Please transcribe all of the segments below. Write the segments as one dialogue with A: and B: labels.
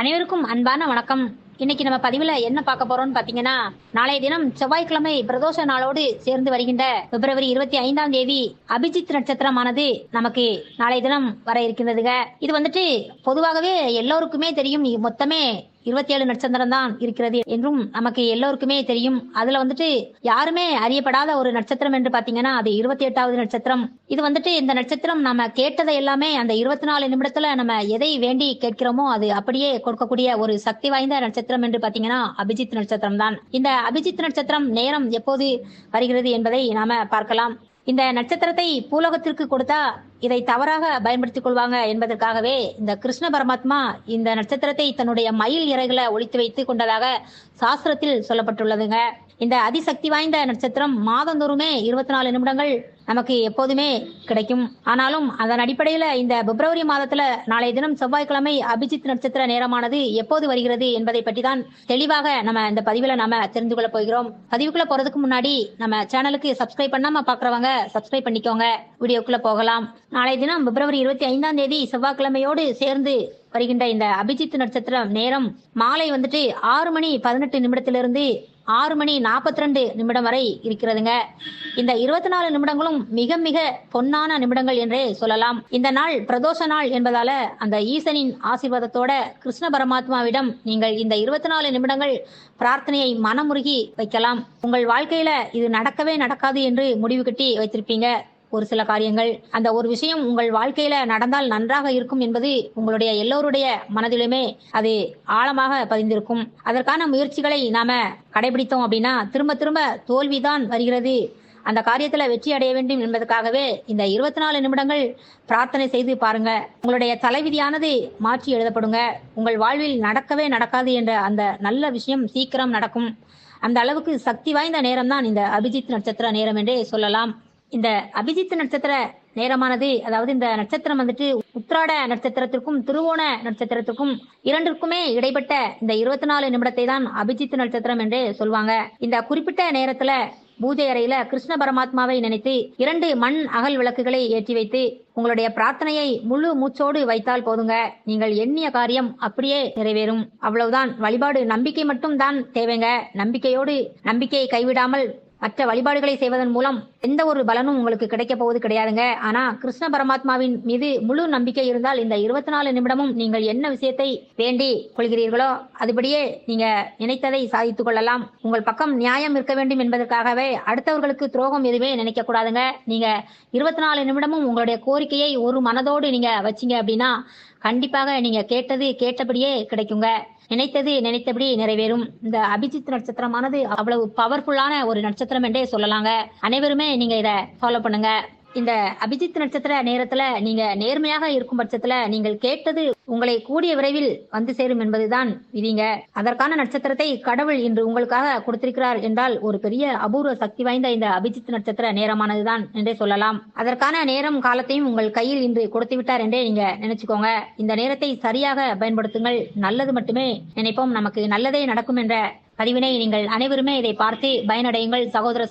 A: அனைவருக்கும் அன்பான வணக்கம். இன்னைக்கு நம்ம பதிவுல என்ன பார்க்க போறோம்னு பாத்தீங்கன்னா, நாளைய தினம் செவ்வாய்க்கிழமை பிரதோஷ நாளோடு சேர்ந்து வருகின்ற பிப்ரவரி 25ஆம் தேதி அபிஜித் நட்சத்திரமானது நமக்கு நாளைய தினம் வர இருக்கின்றதுங்க. இது வந்துட்டு பொதுவாகவே எல்லோருக்குமே தெரியும். மொத்தமே 27 நட்சத்திரம் தான் இருக்கிறது என்றும் நமக்கு எல்லோருக்குமே தெரியும். அதுல வந்துட்டு யாருமே அறியப்படாத ஒரு நட்சத்திரம் என்று பாத்தீங்கன்னா அது 28வது நட்சத்திரம். இது வந்துட்டு இந்த நட்சத்திரம் நம்ம கேட்டதை எல்லாமே அந்த 24 நிமிடத்துல நம்ம எதை வேண்டி கேட்கிறோமோ அது அப்படியே கொடுக்கக்கூடிய ஒரு சக்தி வாய்ந்த நட்சத்திரம் என்று பாத்தீங்கன்னா அபிஜித் நட்சத்திரம் தான். இந்த அபிஜித் நட்சத்திரம் நேரம் எப்போது வருகிறது என்பதை நாம பார்க்கலாம். இந்த நட்சத்திரத்தை பூலோகத்திற்கு கொடுத்தா இதை தவறாக பயன்படுத்திக் கொள்வாங்க என்பதற்காகவே இந்த கிருஷ்ண பரமாத்மா இந்த நட்சத்திரத்தை தன்னுடைய மயில் இறகுல ஒளித்து வைத்து கொண்டதாக சாஸ்திரத்தில் சொல்லப்பட்டுள்ளதுங்க. இந்த அதிசக்தி வாய்ந்த நட்சத்திரம் மாதந்தோறுமே 24 நிமிடங்கள் நமக்கு எப்போதுமே கிடைக்கும். ஆனாலும் அதன் அடிப்படையில இந்த பிப்ரவரி மாதத்துல நாளைய தினம் செவ்வாய்க்கிழமை அபிஜித் நட்சத்திர நேரமானது எப்போது வருகிறது என்பதை பற்றி தான் தெளிவாக நம்ம இந்த பதிவுல நாம தெரிந்து கொள்ள போகிறோம். பதிவுக்குள்ள போறதுக்கு முன்னாடி நம்ம சேனலுக்கு சப்ஸ்கிரைப் பண்ணாம பாக்குறவங்க சப்ஸ்கிரைப் பண்ணிக்கோங்க. வீடியோக்குள்ள போகலாம். நாளைய தினம் பிப்ரவரி 25ஆம் தேதி செவ்வாய்க்கிழமையோடு சேர்ந்து வருகின்ற இந்த அபிஜித் நட்சத்திர நேரம் மாலை வந்துட்டு 6:18 6:42 வரை இருக்கிறதுங்க. இந்த 24 நிமிடங்களும் மிக மிக பொன்னான நிமிடங்கள் என்றே சொல்லலாம். இந்த நாள் பிரதோஷ நாள் என்பதால அந்த ஈசனின் ஆசீர்வாதத்தோட கிருஷ்ண பரமாத்மாவிடம் நீங்கள் இந்த 24 நிமிடங்கள் பிரார்த்தனையை மனமுருகி வைக்கலாம். உங்கள் வாழ்க்கையில இது நடக்கவே நடக்காது என்று முடிவு கட்டி வைத்திருப்பீங்க. ஒரு சில காரியங்கள், அந்த ஒரு விஷயம் உங்கள் வாழ்க்கையில நடந்தால் நன்றாக இருக்கும் என்பது உங்களுடைய எல்லோருடைய மனதிலுமே அது ஆழமாக பதிந்திருக்கும். அதற்கான முயற்சிகளை நாம கடைபிடித்தோம் அப்படின்னா திரும்ப திரும்ப தோல்விதான் வருகிறது. அந்த காரியத்துல வெற்றி அடைய வேண்டும் என்பதற்காகவே இந்த 24 நிமிடங்கள் பிரார்த்தனை செய்து பாருங்க. உங்களுடைய தலைவிதியானது மாற்றி எழுதப்படுங்க. உங்கள் வாழ்வில் நடக்கவே நடக்காது என்ற அந்த நல்ல விஷயம் சீக்கிரம் நடக்கும். அந்த அளவுக்கு சக்தி வாய்ந்த நேரம் தான் இந்த அபிஜித் நட்சத்திர நேரம் என்றே சொல்லலாம். இந்த அபிஜித் நட்சத்திர நேரமானது, அதாவது இந்த நட்சத்திரம் வந்துட்டு உத்திராட நட்சத்திரத்திற்கும் திருவோண நட்சத்திரத்திற்கும் இரண்டிற்குமே இடைப்பட்ட இந்த 24 நிமிடத்தை தான் அபிஜித் நட்சத்திரம் என்று சொல்லுவாங்க. இந்த குறிப்பிட்ட நேரத்துல பூஜை அறையில கிருஷ்ண பரமாத்மாவை நினைத்து 2 மண் அகல் விளக்குகளை ஏற்றி வைத்து உங்களுடைய பிரார்த்தனையை முழு மூச்சோடு வைத்தால் போதுங்க. நீங்கள் எண்ணிய காரியம் அப்படியே நிறைவேறும். அவ்வளவுதான். வழிபாடு நம்பிக்கை மட்டும் தான் தேவைங்க. நம்பிக்கையை கைவிடாமல் மற்ற வழிபாடுகளை செய்வதன் மூலம் எந்த ஒரு பலனும் உங்களுக்கு கிடைக்க போவது கிடையாதுங்க. ஆனா கிருஷ்ண பரமாத்மாவின் மீது முழு நம்பிக்கை இருந்தால் இந்த 24 நிமிடமும் நீங்கள் என்ன விஷயத்தை வேண்டி கொள்கிறீர்களோ அதுபடியே நீங்க நினைத்ததை சாதித்துக் கொள்ளலாம். உங்கள் பக்கம் நியாயம் இருக்க வேண்டும் என்பதற்காகவே அடுத்தவர்களுக்கு துரோகம் எதுவுமே நினைக்க கூடாதுங்க. நீங்க 24 நிமிடமும் உங்களுடைய கோரிக்கையை ஒரு மனதோடு நீங்க வச்சீங்க அப்படின்னா கண்டிப்பாக நீங்க கேட்டது கேட்டபடியே கிடைக்குங்க. நினைத்தது நினைத்தபடி நிறைவேறும். இந்த அபிஜித் நட்சத்திரமானது அவ்வளவு பவர்ஃபுல்லான ஒரு நட்சத்திரம் என்றே சொல்லலாங்க. அனைவருமே நீங்க இதை ஃபாலோ பண்ணுங்க. இந்த அபிஜித் நட்சத்திர நேரத்துல நீங்க நேர்மையாக இருக்கும் பட்சத்துல நீங்கள் கேட்டது உங்களை கூடிய விரைவில் வந்து சேரும் என்பதுதான் விதிங்க. அதற்கான நட்சத்திரத்தை கடவுள் இன்று உங்களுக்காக கொடுத்திருக்கிறார் என்றால் ஒரு பெரிய அபூர்வ சக்தி வாய்ந்த இந்த அபிஜித் நட்சத்திர நேரமானதுதான் என்றே சொல்லலாம். அதற்கான நேரம் காலத்தையும் உங்கள் கையில் இன்று கொடுத்து விட்டார் என்றே நீங்க நினைச்சுக்கோங்க. இந்த நேரத்தை சரியாக பயன்படுத்துங்கள். நல்லது மட்டுமே நினைப்போம், நமக்கு நல்லதே நடக்கும் என்ற பதிவினை நீங்கள் அனைவருமே இதை பார்த்து பயனடையுங்கள். சகோதர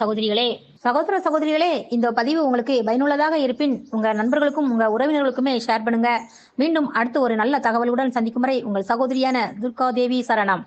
A: சகோதரிகளே, இந்த பதிவு உங்களுக்கு பயனுள்ளதாக இருப்பின் உங்க நண்பர்களுக்கும் உங்க உறவினர்களுக்குமே ஷேர் பண்ணுங்க. மீண்டும் அடுத்து ஒரு நல்ல தகவலுடன் சந்திக்கும் வரை உங்கள் சகோதரியான துர்கா தேவி சரணம்.